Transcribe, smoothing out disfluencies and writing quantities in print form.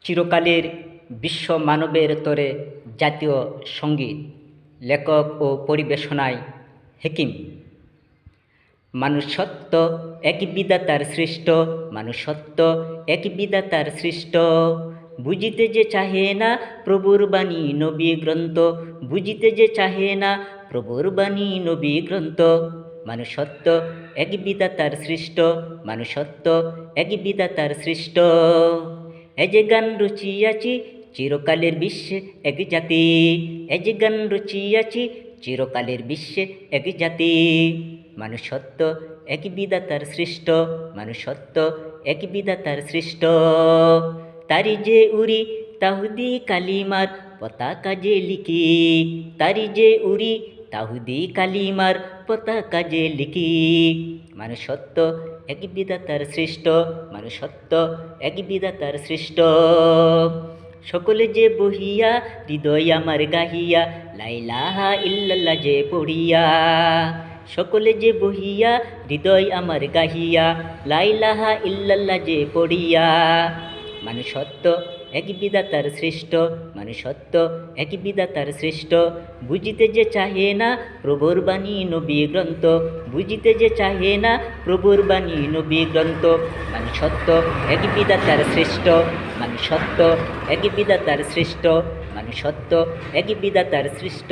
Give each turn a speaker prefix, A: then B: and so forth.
A: চিরকালের বিশ্ব মানবের তরে জাতীয় সঙ্গীত লেখক ও পরিবেশনায় হেকিম। মানুষত্ব এক বিধাতার সৃষ্ট, মানুষত্ব এক বিধাতার সৃষ্ট। বুঝিতে যে চাহে না প্রভুর বাণী নবী গ্রন্থ, বুঝিতে যে চাহে না প্রভুর বাণী নবী গ্রন্থ। মানুষত্ব এক বিধাতার সৃষ্ট, মানুষত্ব এক বিধাতার সৃষ্ট। এ যে গান রচিয়াছি চিরকালের বিশ্বে এক জাতি, এ যে গান রচিয়াছি চিরকালের বিশ্বে এক জাতি। মানুষত্ব এক বিধাতার সৃষ্ট, মানুষত্ব এক বিধাতার সৃষ্ট। তারি যে উড়ি তাহুদি কালিমার পতাকা যে লিখি, তারি যে উড়ি তাহুদি কালিমার পতাকা যে লিখি। মানুষত্ব এক বিধাতার সৃষ্ট, মানুষত্ব এক বিধাতার সৃষ্ট। সকলে যে বহিয়া হৃদয় আমার গাহিয়া, লা ইলাহা ইল্লাল্লাহ যে পড়িয়া। সকলে যে বহিয়া হৃদয় আমার গাহিয়া, লা ইলাহা ইল্লাল্লাহ যে পড়িয়া। মানুষত্ব এক বিধাতার সৃষ্ট, মানুষত্ব এক বিধাতার সৃষ্ট। বুঝিতে যে চাহে না প্রভুর বাণী নবী গ্রন্থ, বুঝিতে যে চাহে না প্রভুর বাণী নবী গ্রন্থ। মানুষত্ব এক বিধাতার সৃষ্ট, মানুষত্ব এক বিধাতার সৃষ্ট, মানুষত্ব এক বিধাতার সৃষ্ট।